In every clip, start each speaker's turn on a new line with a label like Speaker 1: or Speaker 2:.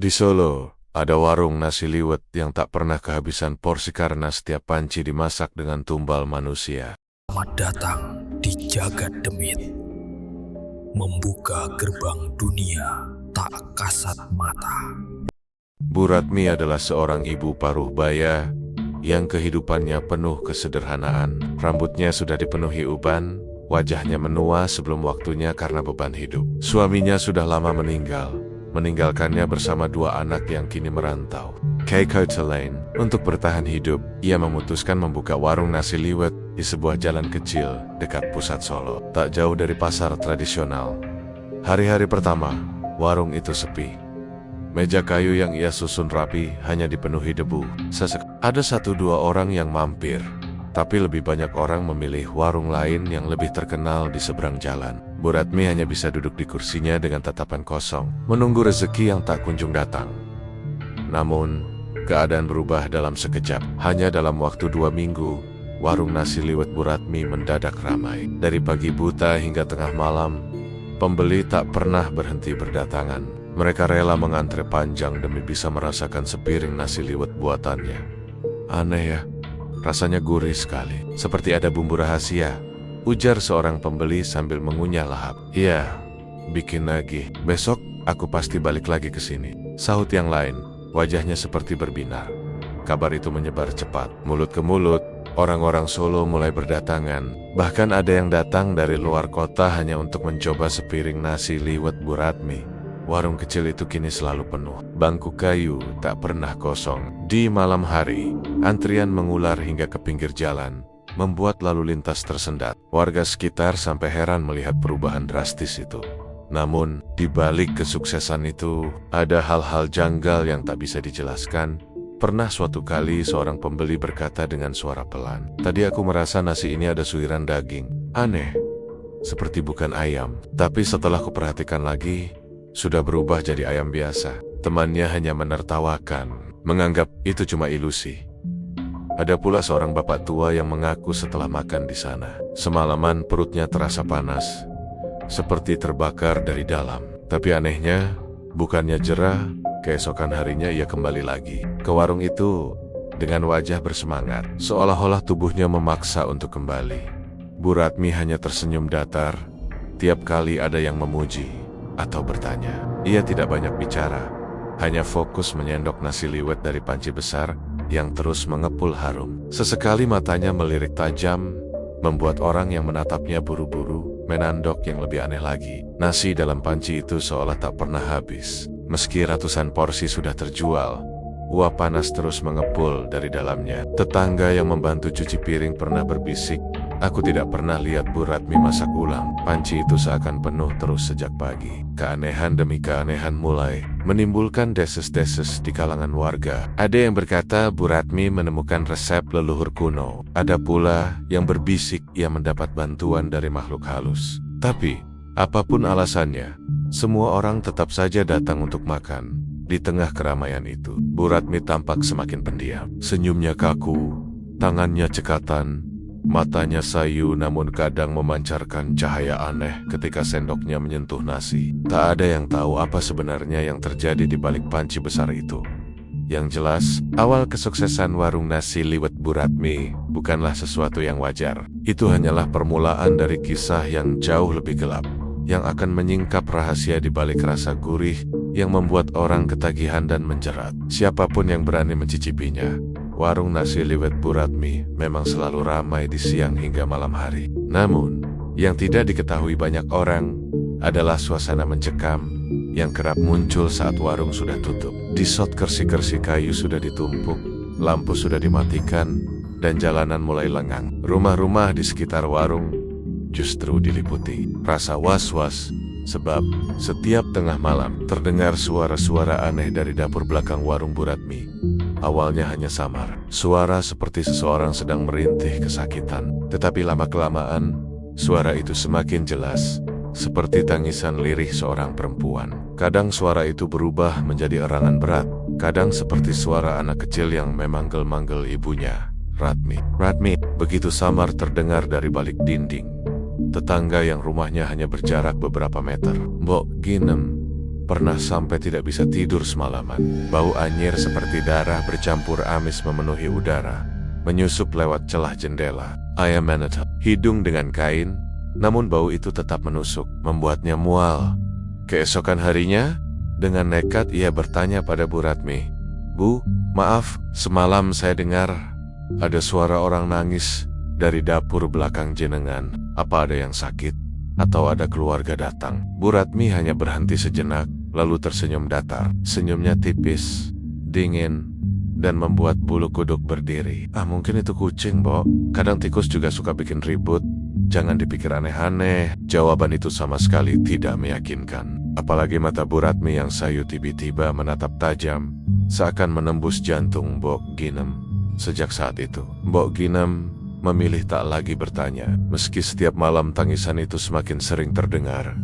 Speaker 1: Di Solo, ada warung nasi liwet yang tak pernah kehabisan porsi karena setiap panci dimasak dengan tumbal manusia.
Speaker 2: Selamat datang di Jagat Demit, membuka gerbang dunia tak kasat mata.
Speaker 1: Bu Ratmi adalah seorang ibu paruh baya yang kehidupannya penuh kesederhanaan. Rambutnya sudah dipenuhi uban, wajahnya menua sebelum waktunya karena beban hidup. Suaminya sudah lama meninggalkannya bersama dua anak yang kini merantau. Keiko Telain, untuk bertahan hidup, ia memutuskan membuka warung nasi liwet di sebuah jalan kecil dekat pusat Solo, tak jauh dari pasar tradisional. Hari-hari pertama, warung itu sepi. Meja kayu yang ia susun rapi hanya dipenuhi debu. Ada 1-2 orang yang mampir, tapi lebih banyak orang memilih warung lain yang lebih terkenal di seberang jalan. Bu Ratmi hanya bisa duduk di kursinya dengan tatapan kosong, menunggu rezeki yang tak kunjung datang. Namun, keadaan berubah dalam sekejap. Hanya dalam waktu 2 minggu, warung nasi liwet Bu Ratmi mendadak ramai. Dari pagi buta hingga tengah malam, pembeli tak pernah berhenti berdatangan. Mereka rela mengantre panjang demi bisa merasakan sepiring nasi liwet buatannya. Aneh ya, rasanya gurih sekali, seperti ada bumbu rahasia, ujar seorang pembeli sambil mengunyah lahap. Iya, bikin lagi. Besok aku pasti balik lagi ke sini, sahut yang lain, wajahnya seperti berbinar. Kabar itu menyebar cepat, mulut ke mulut. Orang-orang Solo mulai berdatangan. Bahkan ada yang datang dari luar kota hanya untuk mencoba sepiring nasi liwet Bu Ratmi. Warung kecil itu kini selalu penuh. Bangku kayu tak pernah kosong. Di malam hari, antrian mengular hingga ke pinggir jalan, membuat lalu lintas tersendat. Warga sekitar sampai heran melihat perubahan drastis itu. Namun, di balik kesuksesan itu, ada hal-hal janggal yang tak bisa dijelaskan. Pernah suatu kali seorang pembeli berkata dengan suara pelan, "Tadi aku merasa nasi ini ada suiran daging. Aneh, seperti bukan ayam." Tapi setelah kuperhatikan lagi, sudah berubah jadi ayam biasa. Temannya hanya menertawakan, menganggap itu cuma ilusi. Ada pula seorang bapak tua yang mengaku setelah makan di sana, semalaman perutnya terasa panas, seperti terbakar dari dalam. Tapi anehnya, bukannya jerah, keesokan harinya ia kembali lagi ke warung itu dengan wajah bersemangat, seolah-olah tubuhnya memaksa untuk kembali. Bu Ratmi hanya tersenyum datar tiap kali ada yang memuji atau bertanya. Ia tidak banyak bicara, hanya fokus menyendok nasi liwet dari panci besar yang terus mengepul harum. Sesekali matanya melirik tajam, membuat orang yang menatapnya buru-buru menandok. Yang lebih aneh lagi, nasi dalam panci itu seolah tak pernah habis. Meski ratusan porsi sudah terjual, uap panas terus mengepul dari dalamnya. Tetangga yang membantu cuci piring pernah berbisik, "Aku tidak pernah lihat Bu Ratmi masak ulang." Panci itu seakan penuh terus sejak pagi. Keanehan demi keanehan mulai menimbulkan deses-deses di kalangan warga. Ada yang berkata Bu Ratmi menemukan resep leluhur kuno. Ada pula yang berbisik ia mendapat bantuan dari makhluk halus. Tapi, apapun alasannya, semua orang tetap saja datang untuk makan. Di tengah keramaian itu, Bu Ratmi tampak semakin pendiam. Senyumnya kaku, tangannya cekatan, matanya sayu namun kadang memancarkan cahaya aneh ketika sendoknya menyentuh nasi. Tak ada yang tahu apa sebenarnya yang terjadi di balik panci besar itu. Yang jelas, awal kesuksesan warung nasi liwet Bu Ratmi bukanlah sesuatu yang wajar. Itu hanyalah permulaan dari kisah yang jauh lebih gelap, yang akan menyingkap rahasia di balik rasa gurih yang membuat orang ketagihan dan menjerat. Siapapun yang berani mencicipinya, warung nasi liwet Bu Ratmi memang selalu ramai di siang hingga malam hari. Namun, yang tidak diketahui banyak orang adalah suasana mencekam yang kerap muncul saat warung sudah tutup. Di sot kersi-kersi kayu sudah ditumpuk, lampu sudah dimatikan, dan jalanan mulai lengang. Rumah-rumah di sekitar warung justru diliputi rasa was-was, sebab setiap tengah malam terdengar suara-suara aneh dari dapur belakang warung Bu Ratmi. Awalnya hanya samar, suara seperti seseorang sedang merintih kesakitan. Tetapi lama-kelamaan, suara itu semakin jelas, seperti tangisan lirih seorang perempuan. Kadang suara itu berubah menjadi erangan berat, kadang seperti suara anak kecil yang memanggil-manggil ibunya, "Ratmi, Ratmi." Begitu samar terdengar dari balik dinding. Tetangga yang rumahnya hanya berjarak beberapa meter, "Mbok Ginem, pernah sampai tidak bisa tidur semalaman. Bau anyir seperti darah bercampur amis memenuhi udara, menyusup lewat celah jendela. Ia menatap hidung dengan kain, namun bau itu tetap menusuk, membuatnya mual. Keesokan harinya, dengan nekat ia bertanya pada Bu Ratmi, "Bu, maaf, semalam saya dengar ada suara orang nangis dari dapur belakang jenengan. Apa ada yang sakit? Atau ada keluarga datang?" Bu Ratmi hanya berhenti sejenak, lalu tersenyum datar. Senyumnya tipis, dingin, dan membuat bulu kuduk berdiri. Mungkin itu kucing, Bo. Kadang tikus juga suka bikin ribut. Jangan dipikir aneh-aneh." Jawaban itu sama sekali tidak meyakinkan. Apalagi mata Bu Ratmi yang sayu tiba-tiba menatap tajam, seakan menembus jantung Mbok Ginem. Sejak saat itu, Mbok Ginem memilih tak lagi bertanya. Meski setiap malam tangisan itu semakin sering terdengar,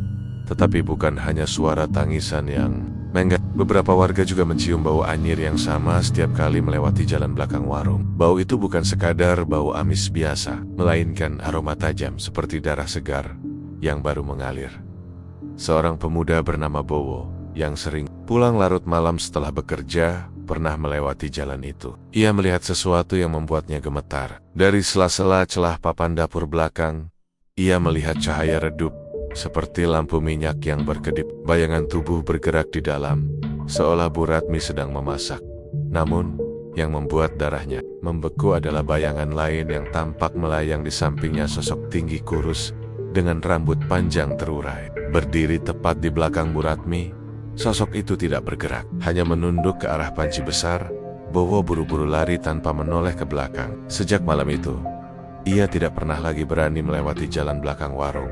Speaker 1: tetapi bukan hanya suara tangisan yang mengganggu. Beberapa warga juga mencium bau anyir yang sama setiap kali melewati jalan belakang warung. Bau itu bukan sekadar bau amis biasa, melainkan aroma tajam seperti darah segar yang baru mengalir. Seorang pemuda bernama Bowo yang sering pulang larut malam setelah bekerja pernah melewati jalan itu. Ia melihat sesuatu yang membuatnya gemetar. Dari sela-sela celah papan dapur belakang, ia melihat cahaya redup seperti lampu minyak yang berkedip. Bayangan tubuh bergerak di dalam, seolah Bu Ratmi sedang memasak. Namun, yang membuat darahnya membeku adalah bayangan lain yang tampak melayang di sampingnya. Sosok tinggi kurus dengan rambut panjang terurai berdiri tepat di belakang Bu Ratmi. Sosok itu tidak bergerak, hanya menunduk ke arah panci besar. Bowo buru-buru lari tanpa menoleh ke belakang. Sejak malam itu, ia tidak pernah lagi berani melewati jalan belakang warung.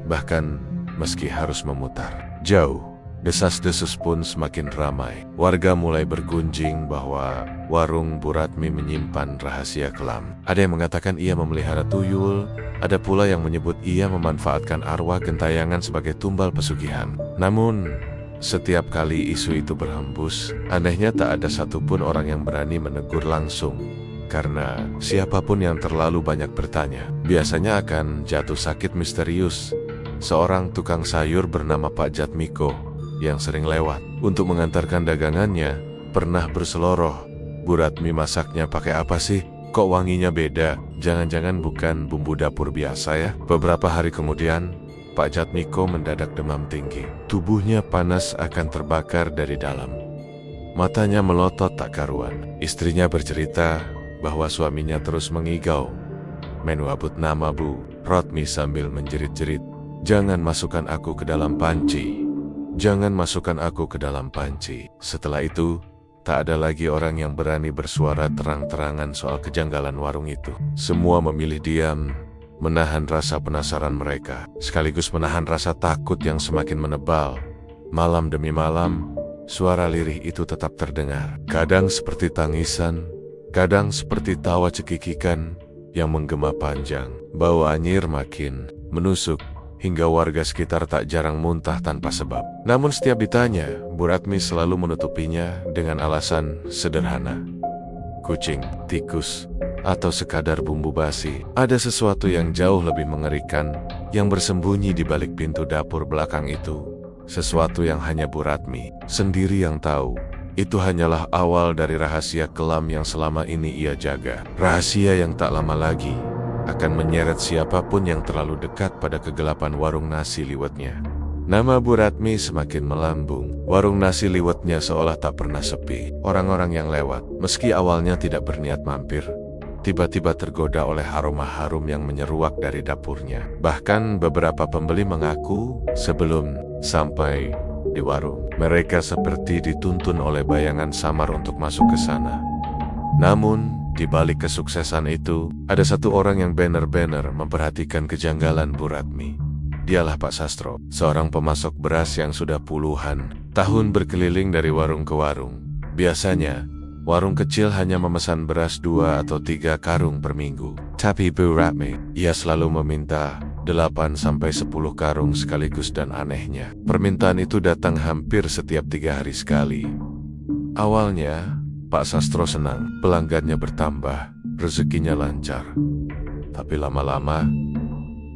Speaker 1: Bahkan meski harus memutar jauh, desas-desus pun semakin ramai. Warga mulai bergunjing bahwa warung Bu Ratmi menyimpan rahasia kelam. Ada yang mengatakan ia memelihara tuyul, ada pula yang menyebut ia memanfaatkan arwah gentayangan sebagai tumbal pesugihan. Namun, setiap kali isu itu berhembus, anehnya tak ada satupun orang yang berani menegur langsung. Karena siapapun yang terlalu banyak bertanya, biasanya akan jatuh sakit misterius. Seorang tukang sayur bernama Pak Jatmiko yang sering lewat untuk mengantarkan dagangannya pernah berseloroh, "Bu Ratmi masaknya pakai apa sih? Kok wanginya beda? Jangan-jangan bukan bumbu dapur biasa ya?" Beberapa hari kemudian, Pak Jatmiko mendadak demam tinggi. Tubuhnya panas akan terbakar dari dalam. Matanya melotot tak karuan. Istrinya bercerita bahwa suaminya terus mengigau. "Menu abut nama Bu Ratmi," sambil menjerit-jerit. "Jangan masukkan aku ke dalam panci. Jangan masukkan aku ke dalam panci." Setelah itu, tak ada lagi orang yang berani bersuara terang-terangan soal kejanggalan warung itu. Semua memilih diam, menahan rasa penasaran mereka, sekaligus menahan rasa takut yang semakin menebal. Malam demi malam, suara lirih itu tetap terdengar. Kadang seperti tangisan, kadang seperti tawa cekikikan yang menggema panjang. Bau anyir makin menusuk, hingga warga sekitar tak jarang muntah tanpa sebab. Namun setiap ditanya, Bu Ratmi selalu menutupinya dengan alasan sederhana. Kucing, tikus, atau sekadar bumbu basi. Ada sesuatu yang jauh lebih mengerikan yang bersembunyi di balik pintu dapur belakang itu. Sesuatu yang hanya Bu Ratmi sendiri yang tahu. Itu hanyalah awal dari rahasia kelam yang selama ini ia jaga. Rahasia yang tak lama lagi akan menyeret siapapun yang terlalu dekat pada kegelapan warung nasi liwetnya. Nama Bu Ratmi semakin melambung. Warung nasi liwetnya seolah tak pernah sepi. Orang-orang yang lewat, meski awalnya tidak berniat mampir, tiba-tiba tergoda oleh aroma harum yang menyeruak dari dapurnya. Bahkan beberapa pembeli mengaku sebelum sampai di warung, mereka seperti dituntun oleh bayangan samar untuk masuk ke sana. Namun, di balik kesuksesan itu, ada satu orang yang benar-benar memperhatikan kejanggalan Bu Ratmi. Dialah Pak Sastro, seorang pemasok beras yang sudah puluhan tahun berkeliling dari warung ke warung. Biasanya, warung kecil hanya memesan beras 2 atau 3 karung per minggu. Tapi Bu Ratmi, ia selalu meminta 8-10 karung sekaligus, dan anehnya, permintaan itu datang hampir setiap 3 hari sekali. Awalnya, Pak Sastro senang, pelanggannya bertambah, rezekinya lancar. Tapi lama-lama,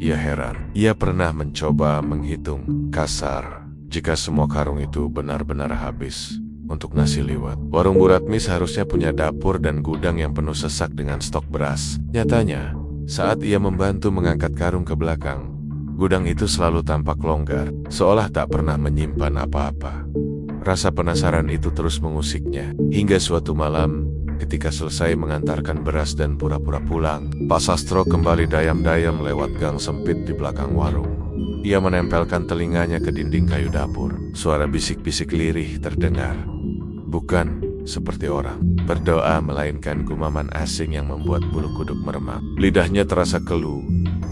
Speaker 1: ia heran. Ia pernah mencoba menghitung kasar jika semua karung itu benar-benar habis untuk nasi liwet. Warung Bu Ratmi seharusnya punya dapur dan gudang yang penuh sesak dengan stok beras. Nyatanya, saat ia membantu mengangkat karung ke belakang, gudang itu selalu tampak longgar, seolah tak pernah menyimpan apa-apa. Rasa penasaran itu terus mengusiknya, hingga suatu malam, ketika selesai mengantarkan beras dan pura-pura pulang, Pak Sastro kembali dayam-dayam lewat gang sempit di belakang warung. Ia menempelkan telinganya ke dinding kayu dapur. Suara bisik-bisik lirih terdengar. Bukan seperti orang berdoa, melainkan gumaman asing yang membuat bulu kuduk meremang. Lidahnya terasa keluh,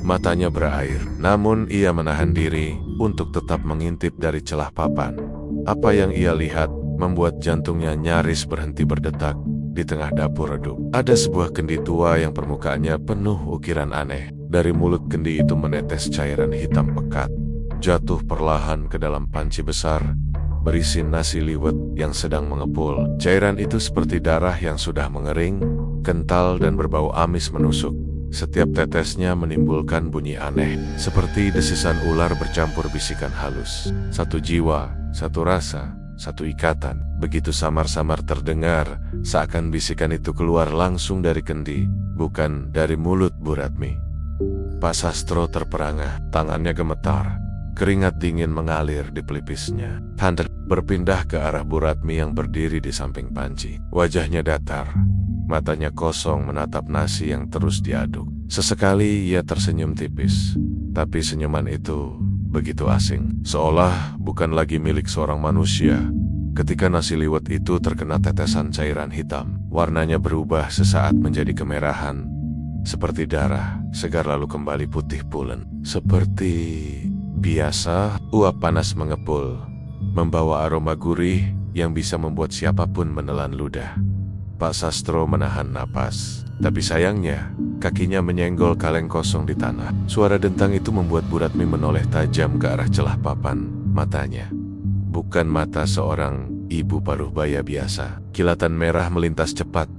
Speaker 1: matanya berair. Namun ia menahan diri untuk tetap mengintip dari celah papan. Apa yang ia lihat membuat jantungnya nyaris berhenti berdetak. Di tengah dapur redup, ada sebuah kendi tua yang permukaannya penuh ukiran aneh. Dari mulut kendi itu menetes cairan hitam pekat, jatuh perlahan ke dalam panci besar berisi nasi liwet yang sedang mengepul. Cairan itu seperti darah yang sudah mengering, kental dan berbau amis menusuk. Setiap tetesnya menimbulkan bunyi aneh, seperti desisan ular bercampur bisikan halus. Satu jiwa, satu rasa, satu ikatan, begitu samar-samar terdengar, seakan bisikan itu keluar langsung dari kendi, bukan dari mulut Bu Ratmi. Pak Sastro terperangah, tangannya gemetar, keringat dingin mengalir di pelipisnya. Hunter berpindah ke arah Bu Ratmi yang berdiri di samping panci. Wajahnya datar, matanya kosong menatap nasi yang terus diaduk. Sesekali ia tersenyum tipis, tapi senyuman itu begitu asing, seolah bukan lagi milik seorang manusia. Ketika nasi liwet itu terkena tetesan cairan hitam, warnanya berubah sesaat menjadi kemerahan, seperti darah, segar lalu kembali putih pulen. Seperti biasa, uap panas mengepul, membawa aroma gurih yang bisa membuat siapapun menelan ludah. Pak Sastro menahan napas, tapi sayangnya, kakinya menyenggol kaleng kosong di tanah. Suara dentang itu membuat Bu Ratmi menoleh tajam ke arah celah papan. Matanya bukan mata seorang ibu paruh baya biasa. Kilatan merah melintas cepat,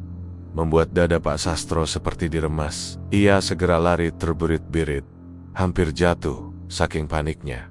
Speaker 1: membuat dada Pak Sastro seperti diremas. Ia segera lari terbirit-birit, hampir jatuh saking paniknya.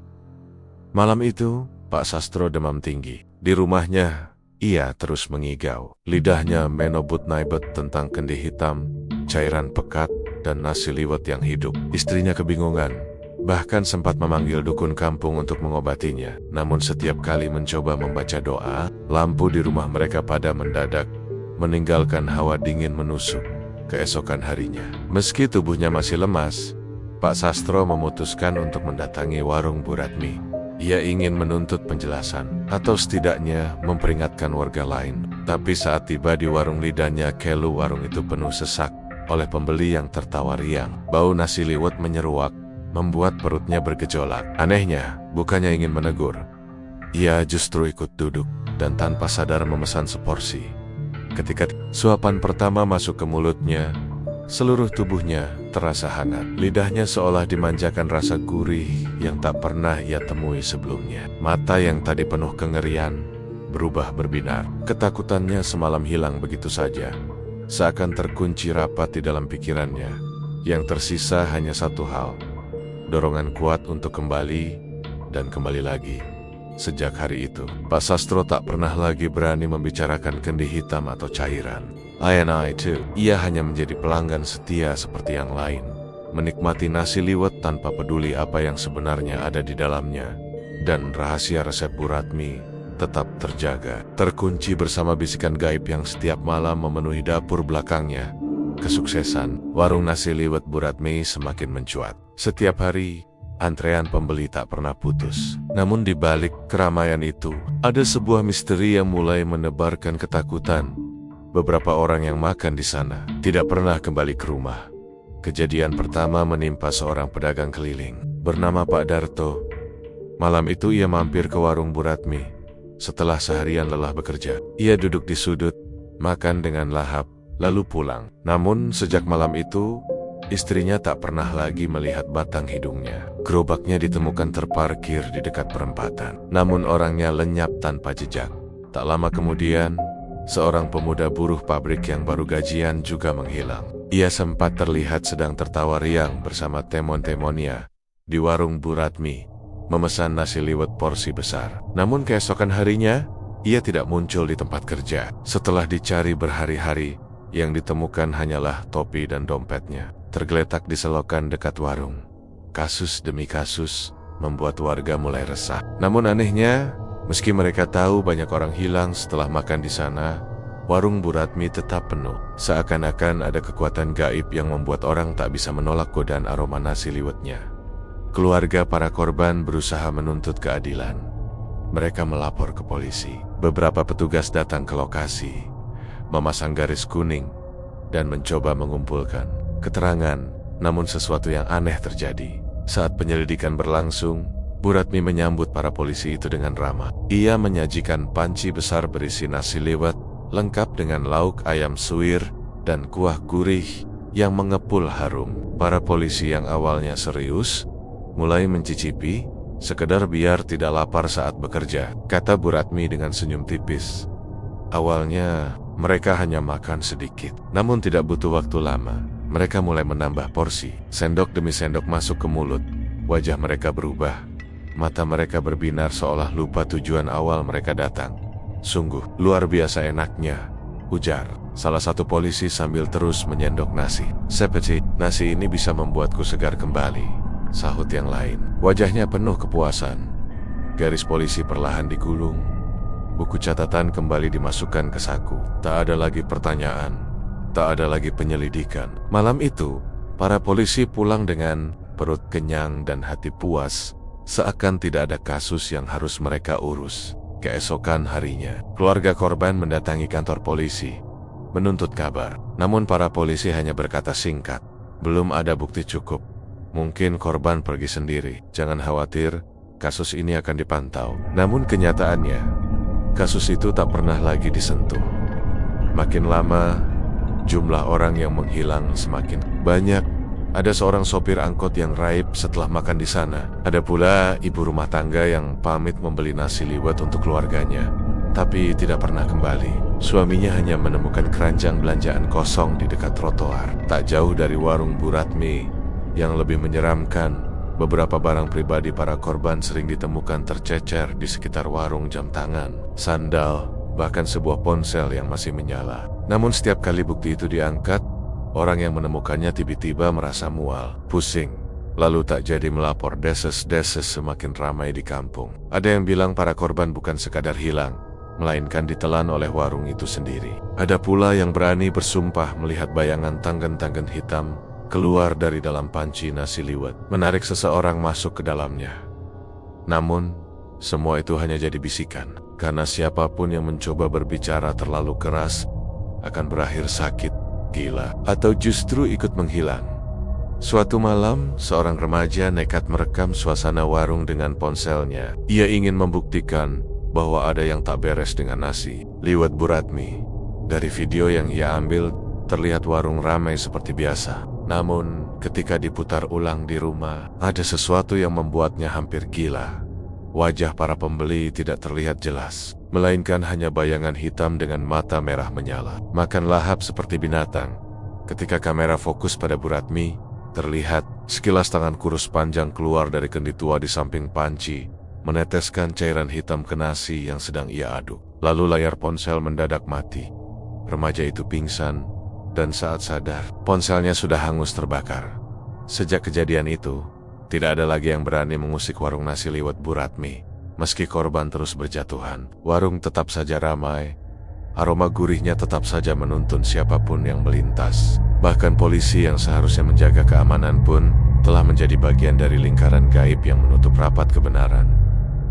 Speaker 1: Malam itu, Pak Sastro demam tinggi. Di rumahnya, ia terus mengigau. Lidahnya menobut-naibet tentang kendi hitam, cairan pekat, dan nasi liwet yang hidup. Istrinya kebingungan, bahkan sempat memanggil dukun kampung untuk mengobatinya. Namun setiap kali mencoba membaca doa, lampu di rumah mereka padam mendadak, meninggalkan hawa dingin menusuk. Keesokan harinya, meski tubuhnya masih lemas, Pak Sastro memutuskan untuk mendatangi warung Bu Ratmi. Ia ingin menuntut penjelasan, atau setidaknya memperingatkan warga lain. Tapi saat tiba di warung, lidahnya kelu. Warung itu penuh sesak oleh pembeli yang tertawa riang. Bau nasi liwet menyeruak, membuat perutnya bergejolak. Anehnya, bukannya ingin menegur, ia justru ikut duduk dan tanpa sadar memesan seporsi. Ketika suapan pertama masuk ke mulutnya, seluruh tubuhnya terasa hangat. Lidahnya seolah dimanjakan rasa gurih yang tak pernah ia temui sebelumnya. Mata yang tadi penuh kengerian berubah berbinar. Ketakutannya semalam hilang begitu saja, seakan terkunci rapat di dalam pikirannya. Yang tersisa hanya satu hal, dorongan kuat untuk kembali dan kembali lagi. Sejak hari itu, Pak Sastro tak pernah lagi berani membicarakan kendi hitam atau cairan. I too. Ia hanya menjadi pelanggan setia seperti yang lain, menikmati nasi liwet tanpa peduli apa yang sebenarnya ada di dalamnya. Dan rahasia resep Bu Ratmi tetap terjaga, terkunci bersama bisikan gaib yang setiap malam memenuhi dapur belakangnya. Kesuksesan warung nasi liwet Bu Ratmi semakin mencuat. Setiap hari, antrean pembeli tak pernah putus. Namun di balik keramaian itu, ada sebuah misteri yang mulai menebarkan ketakutan. Beberapa orang yang makan di sana tidak pernah kembali ke rumah. Kejadian pertama menimpa seorang pedagang keliling bernama Pak Darto. Malam itu ia mampir ke warung Bu Ratmi. Setelah seharian lelah bekerja, ia duduk di sudut, makan dengan lahap, lalu pulang. Namun sejak malam itu, istrinya tak pernah lagi melihat batang hidungnya. Gerobaknya ditemukan terparkir di dekat perempatan, namun orangnya lenyap tanpa jejak. Tak lama kemudian, seorang pemuda buruh pabrik yang baru gajian juga menghilang. Ia sempat terlihat sedang tertawa riang bersama temon-temonnya di warung Bu Ratmi, memesan nasi liwet porsi besar. Namun keesokan harinya, ia tidak muncul di tempat kerja. Setelah dicari berhari-hari, yang ditemukan hanyalah topi dan dompetnya, tergeletak di selokan dekat warung. Kasus demi kasus membuat warga mulai resah. Namun anehnya, meski mereka tahu banyak orang hilang setelah makan di sana, warung Bu Ratmi tetap penuh. Seakan-akan ada kekuatan gaib yang membuat orang tak bisa menolak godaan aroma nasi liwetnya. Keluarga para korban berusaha menuntut keadilan. Mereka melapor ke polisi. Beberapa petugas datang ke lokasi, memasang garis kuning, dan mencoba mengumpulkan keterangan. Namun sesuatu yang aneh terjadi. Saat penyelidikan berlangsung, Bu Ratmi menyambut para polisi itu dengan ramah. Ia menyajikan panci besar berisi nasi liwet, lengkap dengan lauk ayam suwir dan kuah gurih yang mengepul harum. Para polisi yang awalnya serius, mulai mencicipi, sekedar biar tidak lapar saat bekerja, kata Bu Ratmi dengan senyum tipis. Awalnya, mereka hanya makan sedikit, namun tidak butuh waktu lama. Mereka mulai menambah porsi, sendok demi sendok masuk ke mulut. Wajah mereka berubah, mata mereka berbinar seolah lupa tujuan awal mereka datang. Sungguh, luar biasa enaknya, ujar salah satu polisi sambil terus menyendok nasi. Seperti, nasi ini bisa membuatku segar kembali, sahut yang lain. Wajahnya penuh kepuasan. Garis polisi perlahan digulung. Buku catatan kembali dimasukkan ke saku. Tak ada lagi pertanyaan. Tak ada lagi penyelidikan. Malam itu, para polisi pulang dengan perut kenyang dan hati puas, seakan tidak ada kasus yang harus mereka urus. Keesokan harinya, keluarga korban mendatangi kantor polisi, menuntut kabar. Namun para polisi hanya berkata singkat, belum ada bukti cukup. Mungkin korban pergi sendiri. Jangan khawatir, kasus ini akan dipantau. Namun kenyataannya, kasus itu tak pernah lagi disentuh. Makin lama, jumlah orang yang menghilang semakin banyak. Ada seorang sopir angkot yang raib setelah makan di sana. Ada pula ibu rumah tangga yang pamit membeli nasi liwet untuk keluarganya, tapi tidak pernah kembali. Suaminya hanya menemukan keranjang belanjaan kosong di dekat trotoar, tak jauh dari warung Bu Ratmi. Yang lebih menyeramkan, beberapa barang pribadi para korban sering ditemukan tercecer di sekitar warung. Jam tangan, sandal, bahkan sebuah ponsel yang masih menyala. Namun setiap kali bukti itu diangkat, orang yang menemukannya tiba-tiba merasa mual, pusing, lalu tak jadi melapor. Deses-deses semakin ramai di kampung. Ada yang bilang para korban bukan sekadar hilang, melainkan ditelan oleh warung itu sendiri. Ada pula yang berani bersumpah melihat bayangan tanggen-tanggen hitam keluar dari dalam panci nasi liwet, menarik seseorang masuk ke dalamnya. Namun, semua itu hanya jadi bisikan, karena siapapun yang mencoba berbicara terlalu keras akan berakhir sakit, gila, atau justru ikut menghilang. Suatu malam, seorang remaja nekat merekam suasana warung dengan ponselnya. Ia ingin membuktikan bahwa ada yang tak beres dengan nasi liwet Bu Ratmi. Dari video yang ia ambil, terlihat warung ramai seperti biasa. Namun, ketika diputar ulang di rumah, ada sesuatu yang membuatnya hampir gila. Wajah para pembeli tidak terlihat jelas, melainkan hanya bayangan hitam dengan mata merah menyala, makan lahap seperti binatang. Ketika kamera fokus pada Bu Ratmi, terlihat sekilas tangan kurus panjang keluar dari kendi tua di samping panci, meneteskan cairan hitam ke nasi yang sedang ia aduk. Lalu layar ponsel mendadak mati. Remaja itu pingsan, dan saat sadar, ponselnya sudah hangus terbakar. Sejak kejadian itu, tidak ada lagi yang berani mengusik warung nasi liwet Bu Ratmi. Meski korban terus berjatuhan, warung tetap saja ramai. Aroma gurihnya tetap saja menuntun siapapun yang melintas. Bahkan polisi yang seharusnya menjaga keamanan pun telah menjadi bagian dari lingkaran gaib yang menutup rapat kebenaran.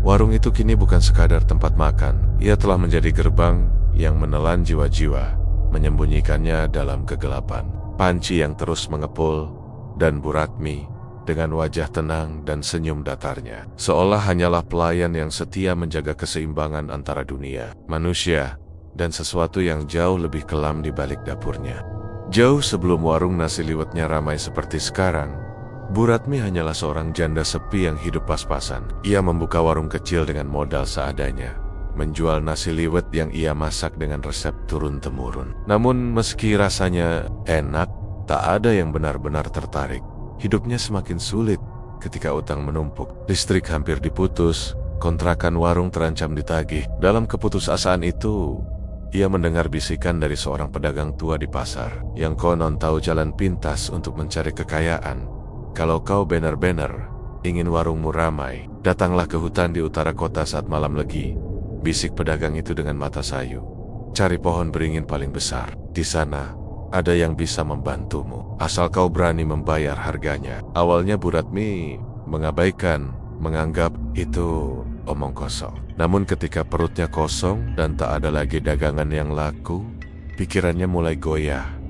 Speaker 1: Warung itu kini bukan sekadar tempat makan. Ia telah menjadi gerbang yang menelan jiwa-jiwa, menyembunyikannya dalam kegelapan. Panci yang terus mengepul, dan Bu Ratmi dengan wajah tenang dan senyum datarnya, seolah hanyalah pelayan yang setia menjaga keseimbangan antara dunia, manusia, dan sesuatu yang jauh lebih kelam di balik dapurnya. Jauh sebelum warung nasi liwetnya ramai seperti sekarang, Bu Ratmi hanyalah seorang janda sepi yang hidup pas-pasan. Ia membuka warung kecil dengan modal seadanya, menjual nasi liwet yang ia masak dengan resep turun-temurun. Namun meski rasanya enak, tak ada yang benar-benar tertarik. Hidupnya semakin sulit, ketika utang menumpuk. Listrik hampir diputus, kontrakan warung terancam ditagih. Dalam keputusasaan itu, ia mendengar bisikan dari seorang pedagang tua di pasar, yang konon tahu jalan pintas untuk mencari kekayaan. Kalau kau benar-benar ingin warungmu ramai, datanglah ke hutan di utara kota saat malam legi, bisik pedagang itu dengan mata sayu. Cari pohon beringin paling besar. Di sana, ada yang bisa membantumu, asal kau berani membayar harganya. Awalnya Bu Ratmi mengabaikan, menganggap itu omong kosong. Namun ketika perutnya kosong dan tak ada lagi dagangan yang laku, pikirannya mulai goyah.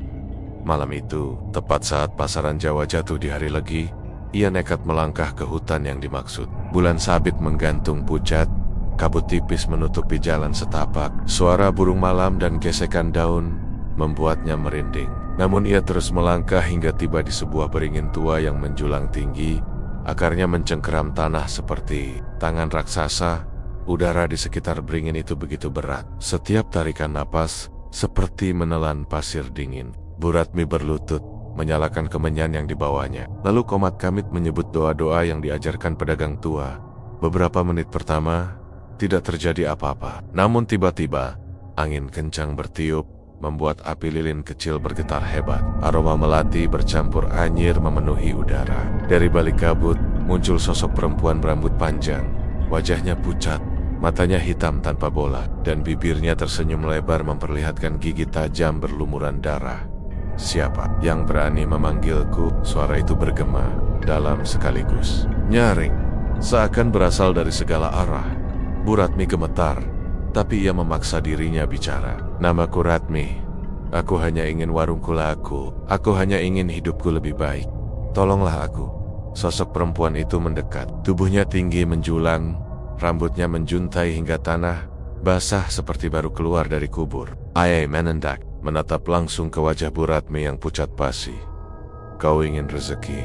Speaker 1: Malam itu, tepat saat pasaran Jawa jatuh di hari legi, ia nekat melangkah ke hutan yang dimaksud. Bulan sabit menggantung pucat, kabut tipis menutupi jalan setapak. Suara burung malam dan gesekan daun membuatnya merinding. Namun ia terus melangkah hingga tiba di sebuah beringin tua yang menjulang tinggi. Akarnya mencengkeram tanah seperti tangan raksasa. Udara di sekitar beringin itu begitu berat. Setiap tarikan napas seperti menelan pasir dingin. Bu Ratmi berlutut, menyalakan kemenyan yang dibawanya. Lalu komat kamit menyebut doa-doa yang diajarkan pedagang tua. Beberapa menit pertama, tidak terjadi apa-apa. Namun tiba-tiba, angin kencang bertiup, membuat api lilin kecil bergetar hebat. Aroma melati bercampur anyir memenuhi udara. Dari balik kabut, muncul sosok perempuan berambut panjang. Wajahnya pucat, matanya hitam tanpa bola, dan bibirnya tersenyum lebar memperlihatkan gigi tajam berlumuran darah. Siapa yang berani memanggilku? Suara itu bergema, dalam sekaligus nyaring, seakan berasal dari segala arah. Bu Ratmi gemetar, tapi ia memaksa dirinya bicara. Namaku Ratmi. Aku hanya ingin warungku laku. Aku hanya ingin hidupku lebih baik. Tolonglah aku. Sosok perempuan itu mendekat. Tubuhnya tinggi menjulang, rambutnya menjuntai hingga tanah, basah seperti baru keluar dari kubur. Ayai menendak, menatap langsung ke wajah Bu Ratmi yang pucat pasi. Kau ingin rezeki.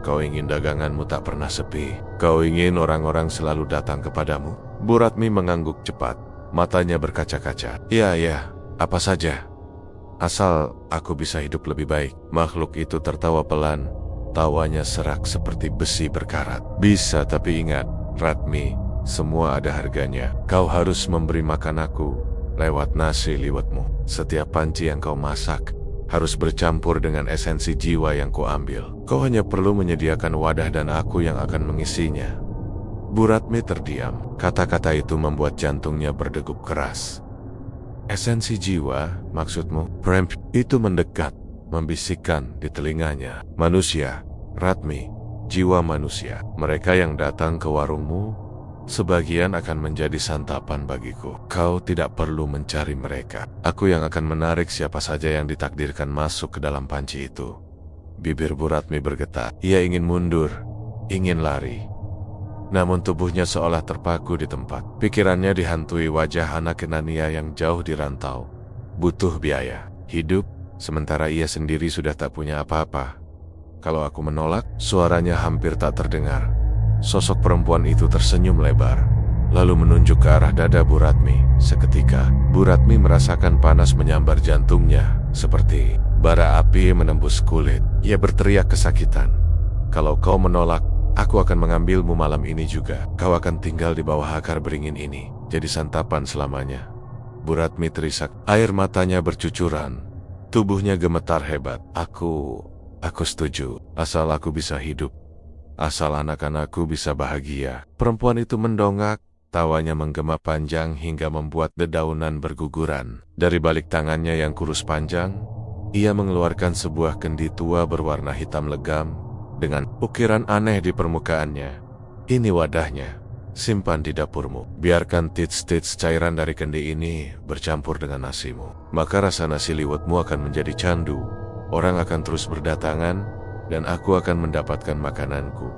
Speaker 1: Kau ingin daganganmu tak pernah sepi. Kau ingin orang-orang selalu datang kepadamu. Bu Ratmi mengangguk cepat. Matanya berkaca-kaca. Iya, apa saja. Asal aku bisa hidup lebih baik. Makhluk itu tertawa pelan. Tawanya serak seperti besi berkarat. Bisa, tapi ingat, Ratmi, semua ada harganya. Kau harus memberi makan aku lewat nasi liwetmu. Setiap panci yang kau masak harus bercampur dengan esensi jiwa yang kau ambil. Kau hanya perlu menyediakan wadah dan aku yang akan mengisinya. Bu Ratmi terdiam. Kata-kata itu membuat jantungnya berdegup keras. Esensi jiwa, maksudmu? Prem itu mendekat, membisikkan di telinganya. Manusia, Ratmi, jiwa manusia. Mereka yang datang ke warungmu, sebagian akan menjadi santapan bagiku. Kau tidak perlu mencari mereka. Aku yang akan menarik siapa saja yang ditakdirkan masuk ke dalam panci itu. Bibir Bu Ratmi bergetar. Ia ingin mundur, ingin lari. Namun tubuhnya seolah terpaku di tempat. Pikirannya dihantui wajah anak Kenania yang jauh di rantau. Butuh biaya hidup, sementara ia sendiri sudah tak punya apa-apa. Kalau aku menolak, suaranya hampir tak terdengar. Sosok perempuan itu tersenyum lebar, lalu menunjuk ke arah dada Bu Ratmi. Seketika, Bu Ratmi merasakan panas menyambar jantungnya, seperti bara api menembus kulit. Ia berteriak kesakitan. Kalau kau menolak, aku akan mengambilmu malam ini juga. Kau akan tinggal di bawah akar beringin ini, jadi santapan selamanya. Bu Ratmi terisak, air matanya bercucuran. Tubuhnya gemetar hebat. Aku setuju, asal aku bisa hidup. Asal anak-anakku bisa bahagia. Perempuan itu mendongak, tawanya menggema panjang hingga membuat dedaunan berguguran. Dari balik tangannya yang kurus panjang, ia mengeluarkan sebuah kendi tua berwarna hitam legam, dengan ukiran aneh di permukaannya. Ini wadahnya, simpan di dapurmu. Biarkan tits-tits cairan dari kendi ini bercampur dengan nasimu. Maka rasa nasi liwetmu akan menjadi candu. Orang akan terus berdatangan, dan aku akan mendapatkan makananku.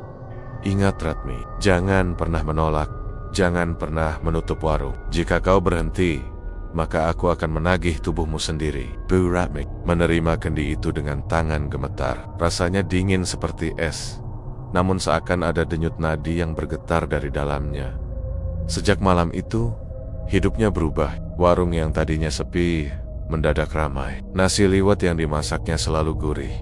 Speaker 1: Ingat Ratmi, jangan pernah menolak, jangan pernah menutup warung. Jika kau berhenti, maka aku akan menagih tubuhmu sendiri. Bu Ratmi menerima kendi itu dengan tangan gemetar. Rasanya dingin seperti es, namun seakan ada denyut nadi yang bergetar dari dalamnya. Sejak malam itu, hidupnya berubah. Warung yang tadinya sepi mendadak ramai. Nasi liwet yang dimasaknya selalu gurih.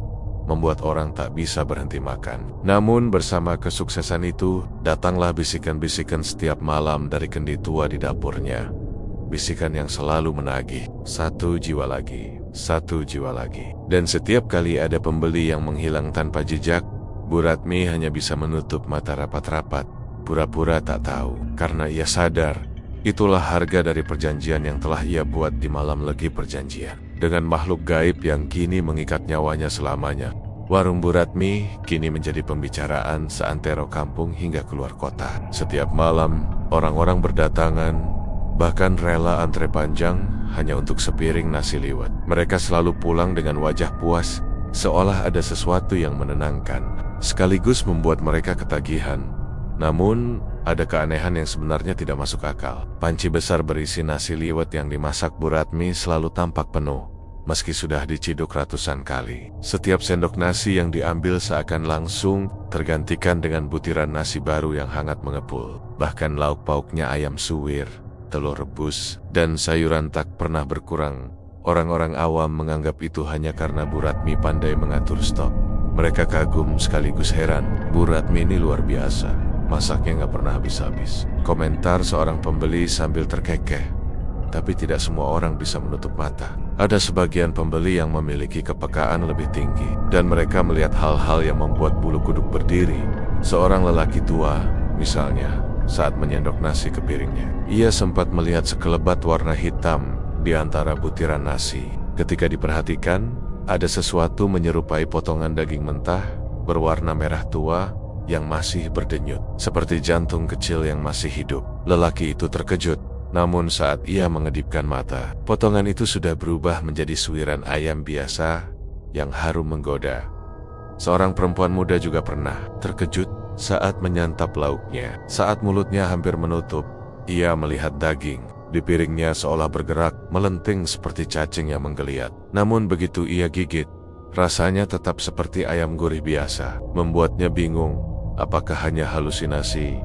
Speaker 1: membuat orang tak bisa berhenti makan. Namun bersama kesuksesan itu, datanglah bisikan-bisikan setiap malam dari kendi tua di dapurnya. Bisikan yang selalu menagih, 1 jiwa lagi, 1 jiwa lagi. Dan setiap kali ada pembeli yang menghilang tanpa jejak, Bu Ratmi hanya bisa menutup mata rapat-rapat, pura-pura tak tahu, karena ia sadar itulah harga dari perjanjian yang telah ia buat di malam legi perjanjian. Dengan makhluk gaib yang kini mengikat nyawanya selamanya, warung Bu Ratmi kini menjadi pembicaraan seantero kampung hingga keluar kota. Setiap malam, orang-orang berdatangan, bahkan rela antre panjang hanya untuk sepiring nasi liwet. Mereka selalu pulang dengan wajah puas, seolah ada sesuatu yang menenangkan, sekaligus membuat mereka ketagihan. Namun, ada keanehan yang sebenarnya tidak masuk akal. Panci besar berisi nasi liwet yang dimasak Bu Ratmi selalu tampak penuh, meski sudah diciduk ratusan kali. Setiap sendok nasi yang diambil seakan langsung tergantikan dengan butiran nasi baru yang hangat mengepul. Bahkan lauk pauknya ayam suwir, telur rebus, dan sayuran tak pernah berkurang. Orang-orang awam menganggap itu hanya karena Bu Ratmi pandai mengatur stok. Mereka kagum sekaligus heran. Bu Ratmi ini luar biasa, masaknya nggak pernah habis-habis. Komentar seorang pembeli sambil terkekeh. Tapi tidak semua orang bisa menutup mata. Ada sebagian pembeli yang memiliki kepekaan lebih tinggi, dan mereka melihat hal-hal yang membuat bulu kuduk berdiri. Seorang lelaki tua, misalnya, saat menyendok nasi ke piringnya, ia sempat melihat sekelebat warna hitam di antara butiran nasi. Ketika diperhatikan, ada sesuatu menyerupai potongan daging mentah berwarna merah tua yang masih berdenyut, seperti jantung kecil yang masih hidup. Lelaki itu terkejut, namun saat ia mengedipkan mata, potongan itu sudah berubah menjadi suiran ayam biasa yang harum menggoda. Seorang perempuan muda juga pernah terkejut saat menyantap lauknya. Saat mulutnya hampir menutup, ia melihat daging di piringnya seolah bergerak, melenting seperti cacing yang menggeliat. Namun begitu ia gigit, rasanya tetap seperti ayam gurih biasa, membuatnya bingung. Apakah hanya halusinasi?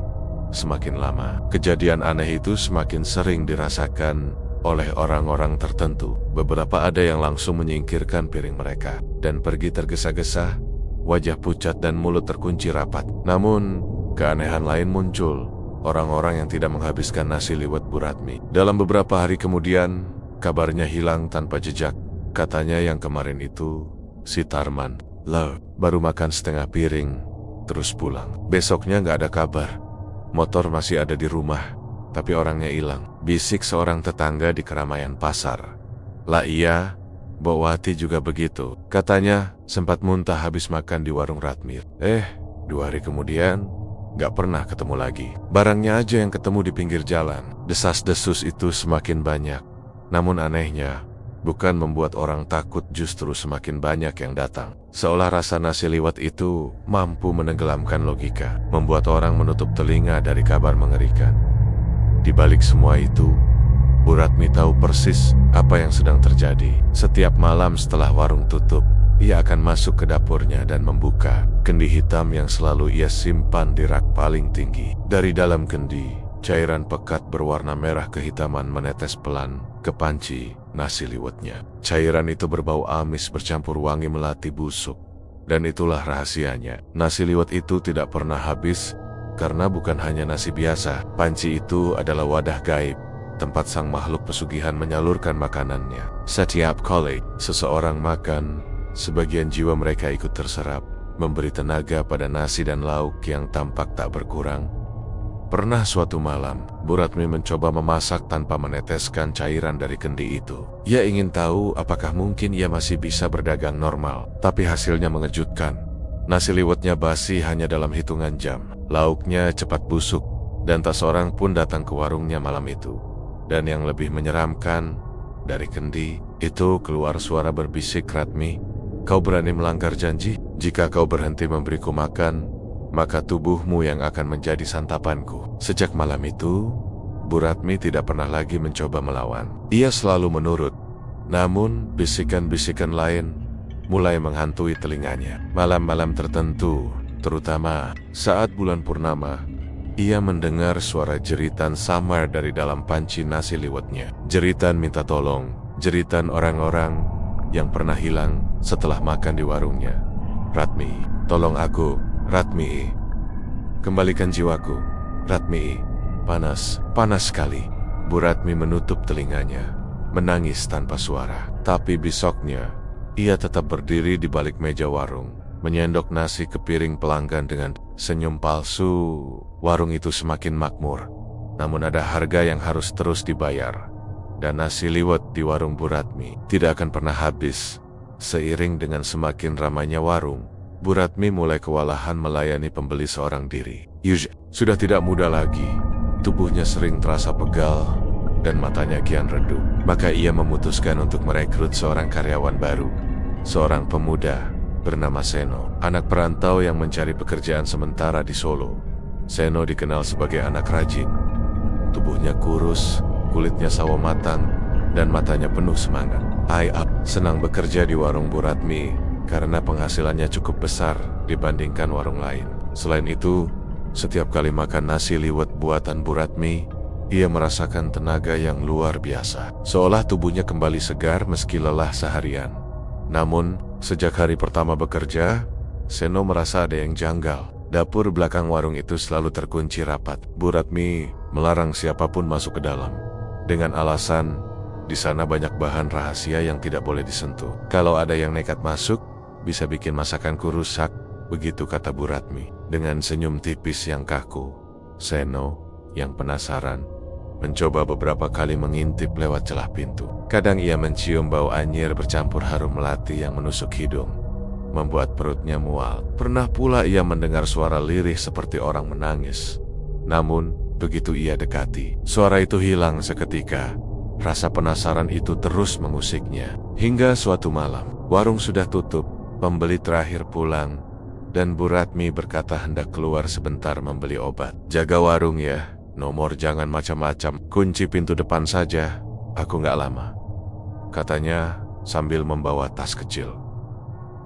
Speaker 1: Semakin lama, kejadian aneh itu semakin sering dirasakan oleh orang-orang tertentu. Beberapa ada yang langsung menyingkirkan piring mereka dan pergi tergesa-gesa, wajah pucat dan mulut terkunci rapat. Namun, keanehan lain muncul. Orang-orang yang tidak menghabiskan nasi liwet Bu Ratmi. Dalam beberapa hari kemudian, kabarnya hilang tanpa jejak. Katanya yang kemarin itu si Tarman. Loh, baru makan setengah piring, terus pulang. Besoknya nggak ada kabar. Motor masih ada di rumah, tapi orangnya hilang. Bisik seorang tetangga di keramaian pasar. Lah iya, Mbok Wati juga begitu. Katanya sempat muntah habis makan di warung Ratmi. 2 hari kemudian, gak pernah ketemu lagi. Barangnya aja yang ketemu di pinggir jalan. Desas-desus itu semakin banyak. Namun anehnya, bukan membuat orang takut, justru semakin banyak yang datang. Seolah rasa nasi liwet itu mampu menenggelamkan logika, membuat orang menutup telinga dari kabar mengerikan. Di balik semua itu, Bu Ratmi tahu persis apa yang sedang terjadi. Setiap malam setelah warung tutup, ia akan masuk ke dapurnya dan membuka kendi hitam yang selalu ia simpan di rak paling tinggi. Dari dalam kendi, cairan pekat berwarna merah kehitaman menetes pelan ke panci nasi liwetnya. Cairan itu berbau amis bercampur wangi melati busuk. Dan itulah rahasianya. Nasi liwet itu tidak pernah habis karena bukan hanya nasi biasa. Panci itu adalah wadah gaib, tempat sang makhluk pesugihan menyalurkan makanannya. Setiap kali seseorang makan, sebagian jiwa mereka ikut terserap, memberi tenaga pada nasi dan lauk yang tampak tak berkurang. Pernah suatu malam, Bu Ratmi mencoba memasak tanpa meneteskan cairan dari kendi itu. Ia ingin tahu apakah mungkin ia masih bisa berdagang normal, tapi hasilnya mengejutkan. Nasi liwetnya basi hanya dalam hitungan jam, lauknya cepat busuk, dan tak seorang pun datang ke warungnya malam itu. Dan yang lebih menyeramkan, dari kendi itu keluar suara berbisik, "Ratmi, kau berani melanggar janji? Jika kau berhenti memberiku makan, maka tubuhmu yang akan menjadi santapanku." Sejak malam itu, Bu Ratmi tidak pernah lagi mencoba melawan. Ia selalu menurut. Namun, bisikan-bisikan lain mulai menghantui telinganya. Malam-malam tertentu, terutama saat bulan purnama, ia mendengar suara jeritan samar dari dalam panci nasi liwetnya. Jeritan minta tolong, jeritan orang-orang yang pernah hilang setelah makan di warungnya. Ratmi, tolong aku, Ratmi. Kembalikan jiwaku, Ratmi. Panas, panas sekali. Bu Ratmi menutup telinganya, menangis tanpa suara. Tapi besoknya, ia tetap berdiri di balik meja warung, menyendok nasi ke piring pelanggan dengan senyum palsu. Warung itu semakin makmur, namun ada harga yang harus terus dibayar. Dan nasi liwet di warung Bu Ratmi tidak akan pernah habis. Seiring dengan semakin ramainya warung, Bu Ratmi mulai kewalahan melayani pembeli seorang diri. Sudah tidak muda lagi, tubuhnya sering terasa pegal, dan matanya kian redup. Maka ia memutuskan untuk merekrut seorang karyawan baru, seorang pemuda bernama Seno, anak perantau yang mencari pekerjaan sementara di Solo. Seno dikenal sebagai anak rajin. Tubuhnya kurus, kulitnya sawo matang, dan matanya penuh semangat. Senang bekerja di warung Bu Ratmi karena penghasilannya cukup besar dibandingkan warung lain. Selain itu, setiap kali makan nasi liwet buatan Bu Ratmi, ia merasakan tenaga yang luar biasa. Seolah tubuhnya kembali segar meski lelah seharian. Namun, sejak hari pertama bekerja, Seno merasa ada yang janggal. Dapur belakang warung itu selalu terkunci rapat. Bu Ratmi melarang siapapun masuk ke dalam, dengan alasan di sana banyak bahan rahasia yang tidak boleh disentuh. Kalau ada yang nekat masuk, bisa bikin masakanku rusak, begitu kata Bu Ratmi. Dengan senyum tipis yang kaku, Seno yang penasaran mencoba beberapa kali mengintip lewat celah pintu. Kadang ia mencium bau anyir bercampur harum melati yang menusuk hidung, membuat perutnya mual. Pernah pula ia mendengar suara lirih seperti orang menangis. Namun, begitu ia dekati, suara itu hilang seketika. Rasa penasaran itu terus mengusiknya. Hingga suatu malam, warung sudah tutup, pembeli terakhir pulang, dan Bu Ratmi berkata hendak keluar sebentar membeli obat. Jaga warung ya, nomor jangan macam-macam, kunci pintu depan saja, aku nggak lama, katanya sambil membawa tas kecil.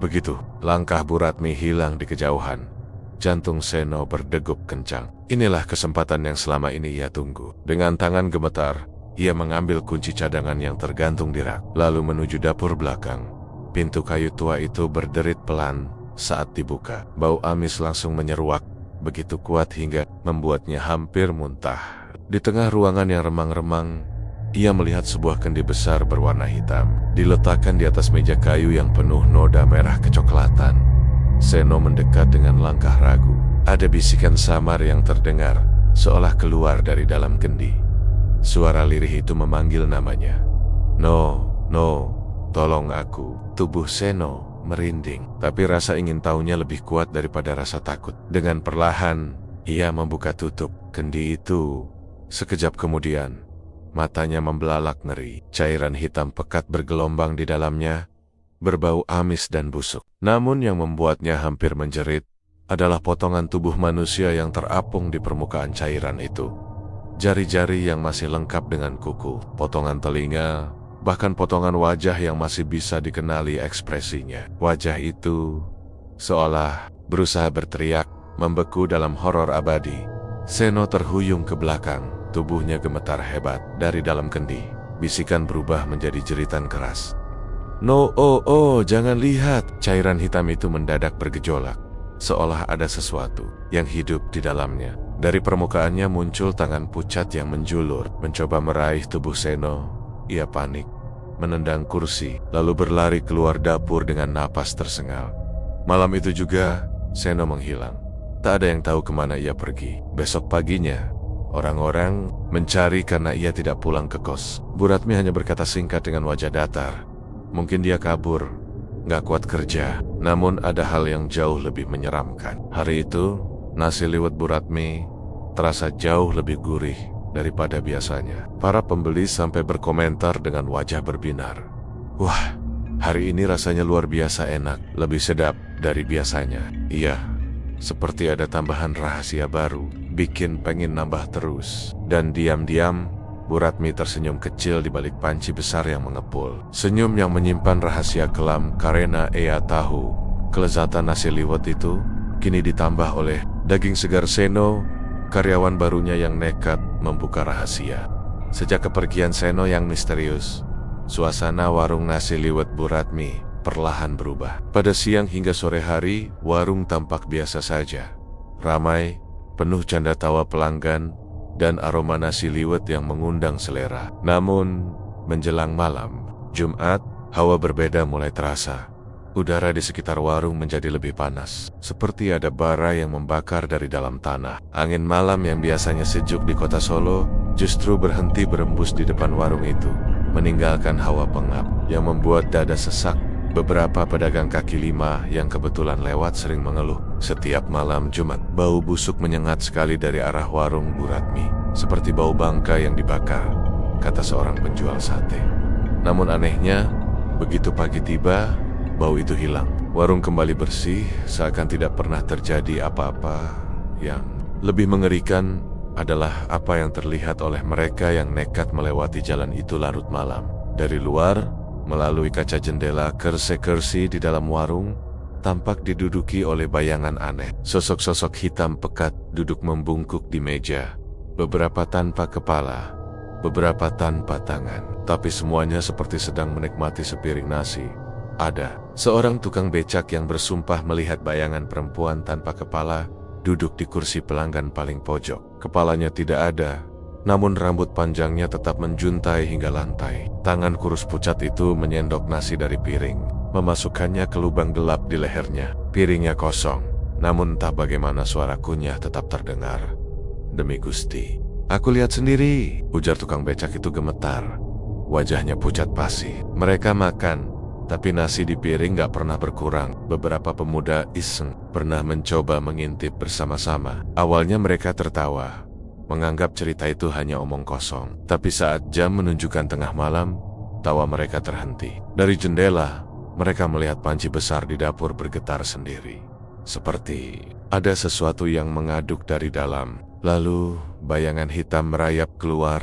Speaker 1: Begitu, langkah Bu Ratmi hilang di kejauhan. Jantung Seno berdegup kencang. Inilah kesempatan yang selama ini ia tunggu. Dengan tangan gemetar, ia mengambil kunci cadangan yang tergantung di rak, lalu menuju dapur belakang. Pintu kayu tua itu berderit pelan saat dibuka. Bau amis langsung menyeruak, begitu kuat hingga membuatnya hampir muntah. Di tengah ruangan yang remang-remang, ia melihat sebuah kendi besar berwarna hitam, diletakkan di atas meja kayu yang penuh noda merah kecoklatan. Seno mendekat dengan langkah ragu. Ada bisikan samar yang terdengar, seolah keluar dari dalam kendi. Suara lirih itu memanggil namanya. No, tolong aku. Tubuh Seno merinding, tapi rasa ingin tahunya lebih kuat daripada rasa takut. Dengan perlahan, ia membuka tutup kendi itu. Sekejap kemudian, matanya membelalak ngeri. Cairan hitam pekat bergelombang di dalamnya, berbau amis dan busuk. Namun yang membuatnya hampir menjerit adalah potongan tubuh manusia yang terapung di permukaan cairan itu. Jari-jari yang masih lengkap dengan kuku, potongan telinga, bahkan potongan wajah yang masih bisa dikenali ekspresinya. Wajah itu seolah berusaha berteriak, membeku dalam horor abadi. Seno terhuyung ke belakang, tubuhnya gemetar hebat. Dari dalam kendi, bisikan berubah menjadi jeritan keras. No, jangan lihat. Cairan hitam itu mendadak bergejolak, seolah ada sesuatu yang hidup di dalamnya. Dari permukaannya muncul tangan pucat yang menjulur, mencoba meraih tubuh Seno. Ia panik, menendang kursi, lalu berlari keluar dapur dengan napas tersengal. Malam itu juga, Seno menghilang. Tak ada yang tahu kemana ia pergi. Besok paginya, orang-orang mencari karena ia tidak pulang ke kos. Bu Ratmi hanya berkata singkat dengan wajah datar. Mungkin dia kabur, gak kuat kerja. Namun ada hal yang jauh lebih menyeramkan. Hari itu, nasi liwet Bu Ratmi terasa jauh lebih gurih daripada biasanya. Para pembeli sampai berkomentar dengan wajah berbinar. Wah, hari ini rasanya luar biasa enak, lebih sedap dari biasanya. Iya, seperti ada tambahan rahasia baru, bikin pengen nambah terus. Dan diam-diam, Bu Ratmi tersenyum kecil di balik panci besar yang mengepul. Senyum yang menyimpan rahasia kelam karena ia tahu kelezatan nasi liwet itu kini ditambah oleh daging segar Seno, karyawan barunya yang nekat membuka rahasia. Sejak kepergian Seno yang misterius, suasana warung nasi liwet Bu Ratmi perlahan berubah. Pada siang hingga sore hari, warung tampak biasa saja. Ramai, penuh canda tawa pelanggan, dan aroma nasi liwet yang mengundang selera. Namun, menjelang malam, Jumat, hawa berbeda mulai terasa. Udara di sekitar warung menjadi lebih panas, seperti ada bara yang membakar dari dalam tanah. Angin malam yang biasanya sejuk di kota Solo justru berhenti berembus di depan warung itu, meninggalkan hawa pengap yang membuat dada sesak. Beberapa pedagang kaki lima yang kebetulan lewat sering mengeluh. Setiap malam Jumat, bau busuk menyengat sekali dari arah warung Bu Ratmi, seperti bau bangka yang dibakar, kata seorang penjual sate. Namun anehnya, begitu pagi tiba, bau itu hilang. Warung kembali bersih, seakan tidak pernah terjadi apa-apa. Yang lebih mengerikan adalah apa yang terlihat oleh mereka yang nekat melewati jalan itu larut malam. Dari luar, melalui kaca jendela, kursi-kursi di dalam warung tampak diduduki oleh bayangan aneh. Sosok-sosok hitam pekat duduk membungkuk di meja. Beberapa tanpa kepala, beberapa tanpa tangan, tapi semuanya seperti sedang menikmati sepiring nasi. Ada seorang tukang becak yang bersumpah melihat bayangan perempuan tanpa kepala duduk di kursi pelanggan paling pojok. Kepalanya tidak ada, namun rambut panjangnya tetap menjuntai hingga lantai. Tangan kurus pucat itu menyendok nasi dari piring, memasukkannya ke lubang gelap di lehernya. Piringnya kosong, namun entah bagaimana suara kunyah tetap terdengar. Demi Gusti, aku lihat sendiri, ujar tukang becak itu gemetar. Wajahnya pucat pasi. Mereka makan, tapi nasi di piring gak pernah berkurang. Beberapa pemuda iseng pernah mencoba mengintip bersama-sama. Awalnya mereka tertawa, menganggap cerita itu hanya omong kosong. Tapi saat jam menunjukkan tengah malam, tawa mereka terhenti. Dari jendela, mereka melihat panci besar di dapur bergetar sendiri. Seperti ada sesuatu yang mengaduk dari dalam. Lalu, bayangan hitam merayap keluar,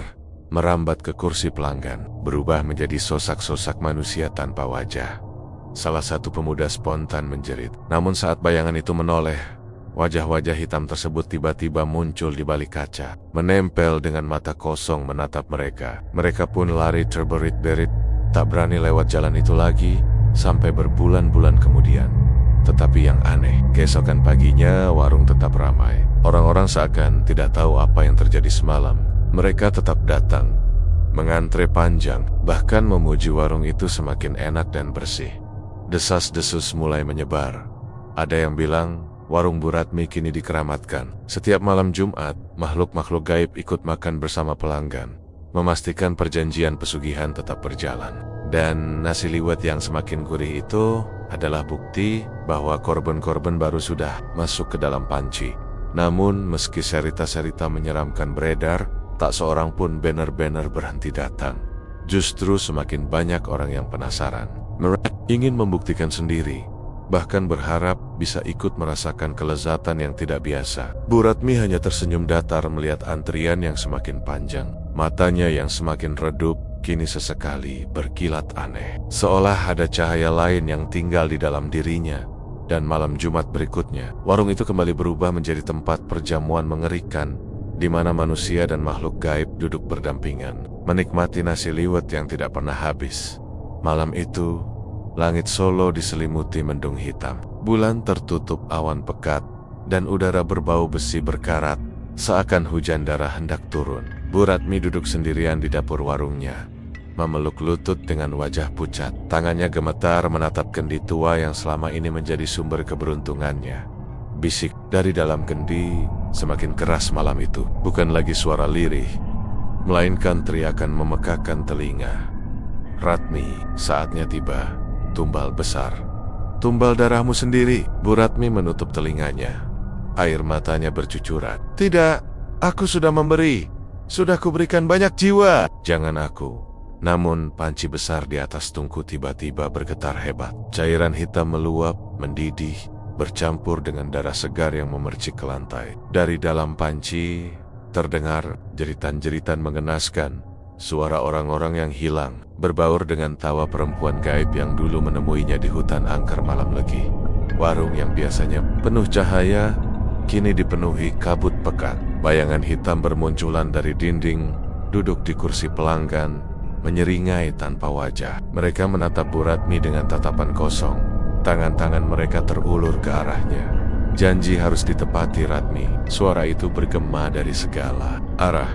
Speaker 1: merambat ke kursi pelanggan, berubah menjadi sosak-sosak manusia tanpa wajah. Salah satu pemuda spontan menjerit. Namun saat bayangan itu menoleh, wajah-wajah hitam tersebut tiba-tiba muncul di balik kaca, menempel dengan mata kosong menatap mereka. Mereka pun lari terberit-berit, tak berani lewat jalan itu lagi, sampai berbulan-bulan kemudian. Tetapi yang aneh, keesokan paginya warung tetap ramai. Orang-orang seakan tidak tahu apa yang terjadi semalam. Mereka tetap datang, mengantre panjang, bahkan memuji warung itu semakin enak dan bersih. Desas-desus mulai menyebar. Ada yang bilang, warung Bu Ratmi kini dikeramatkan. Setiap malam Jumat, makhluk-makhluk gaib ikut makan bersama pelanggan, memastikan perjanjian pesugihan tetap berjalan. Dan nasi liwet yang semakin gurih itu adalah bukti bahwa korban-korban baru sudah masuk ke dalam panci. Namun, meski cerita-cerita menyeramkan beredar, tak seorang pun benar-benar berhenti datang. Justru semakin banyak orang yang penasaran. Mereka ingin membuktikan sendiri, bahkan berharap bisa ikut merasakan kelezatan yang tidak biasa. Bu Ratmi hanya tersenyum datar melihat antrian yang semakin panjang. Matanya yang semakin redup kini sesekali berkilat aneh, seolah ada cahaya lain yang tinggal di dalam dirinya. Dan malam Jumat berikutnya, warung itu kembali berubah menjadi tempat perjamuan mengerikan, di mana manusia dan makhluk gaib duduk berdampingan, menikmati nasi liwet yang tidak pernah habis. Malam itu, langit Solo diselimuti mendung hitam. Bulan tertutup awan pekat, dan udara berbau besi berkarat, seakan hujan darah hendak turun. Bu Ratmi duduk sendirian di dapur warungnya, memeluk lutut dengan wajah pucat. Tangannya gemetar menatap kendi tua yang selama ini menjadi sumber keberuntungannya. Bisik dari dalam kendi semakin keras malam itu. Bukan lagi suara lirih, melainkan teriakan memekakan telinga. Ratmi, saatnya tiba. Tumbal besar. Tumbal darahmu sendiri. Bu Ratmi menutup telinganya. Air matanya bercucuran. Tidak, aku sudah memberi. Sudah kuberikan banyak jiwa. Jangan aku. Namun panci besar di atas tungku tiba-tiba bergetar hebat. Cairan hitam meluap, mendidih, bercampur dengan darah segar yang memercik ke lantai. Dari dalam panci terdengar jeritan-jeritan mengenaskan, suara orang-orang yang hilang, berbaur dengan tawa perempuan gaib yang dulu menemuinya di hutan angker malam legi. Warung yang biasanya penuh cahaya, kini dipenuhi kabut pekat. Bayangan hitam bermunculan dari dinding, duduk di kursi pelanggan, menyeringai tanpa wajah. Mereka menatap Bu Ratmi dengan tatapan kosong. Tangan-tangan mereka terulur ke arahnya. Janji harus ditepati, Ratmi. Suara itu bergema dari segala arah.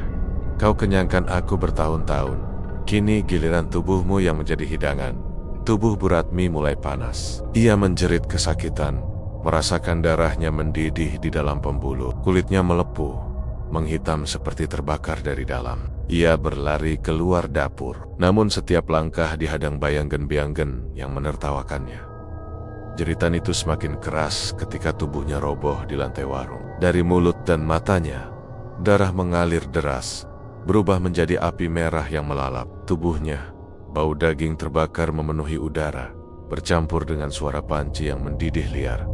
Speaker 1: Kau kenyangkan aku bertahun-tahun. Kini giliran tubuhmu yang menjadi hidangan. Tubuh Bu Ratmi mulai panas. Ia menjerit kesakitan, merasakan darahnya mendidih di dalam pembuluh. Kulitnya melepuh, menghitam seperti terbakar dari dalam. Ia berlari keluar dapur, namun setiap langkah dihadang bayanggen-bayanggen yang menertawakannya. Jeritan itu semakin keras ketika tubuhnya roboh di lantai warung. Dari mulut dan matanya, darah mengalir deras, berubah menjadi api merah yang melalap. Tubuhnya, bau daging terbakar memenuhi udara, bercampur dengan suara panci yang mendidih liar.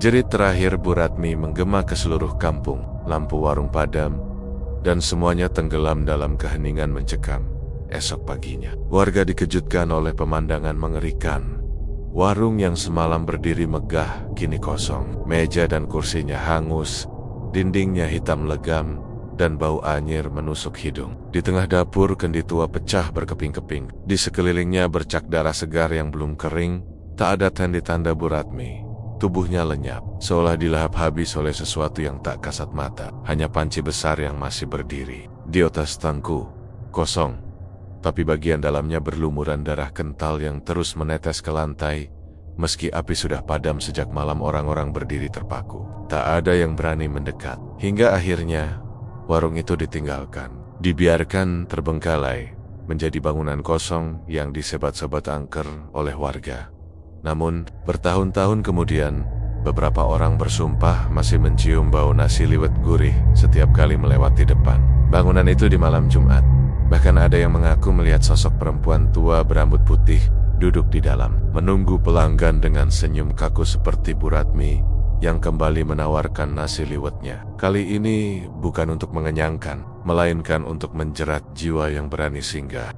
Speaker 1: Jerit terakhir Bu Ratmi menggema ke seluruh kampung. Lampu warung padam, dan semuanya tenggelam dalam keheningan mencekam. Esok paginya, warga dikejutkan oleh pemandangan mengerikan. Warung yang semalam berdiri megah, kini kosong. Meja dan kursinya hangus, dindingnya hitam legam, dan bau anyir menusuk hidung. Di tengah dapur, kendi tua pecah berkeping-keping. Di sekelilingnya bercak darah segar yang belum kering. Tak ada tanda-tanda Bu Ratmi. Tubuhnya lenyap, seolah dilahap habis oleh sesuatu yang tak kasat mata. Hanya panci besar yang masih berdiri di atas tangku, kosong. Tapi bagian dalamnya berlumuran darah kental yang terus menetes ke lantai. Meski api sudah padam sejak malam, orang-orang berdiri terpaku. Tak ada yang berani mendekat. Hingga akhirnya, warung itu ditinggalkan. Dibiarkan terbengkalai, menjadi bangunan kosong yang disebat-sebat angker oleh warga. Namun, bertahun-tahun kemudian, beberapa orang bersumpah masih mencium bau nasi liwet gurih setiap kali melewati depan bangunan itu di malam Jumat. Bahkan ada yang mengaku melihat sosok perempuan tua berambut putih duduk di dalam, menunggu pelanggan dengan senyum kaku seperti Bu Ratmi yang kembali menawarkan nasi liwetnya. Kali ini bukan untuk mengenyangkan, melainkan untuk menjerat jiwa yang berani singgah.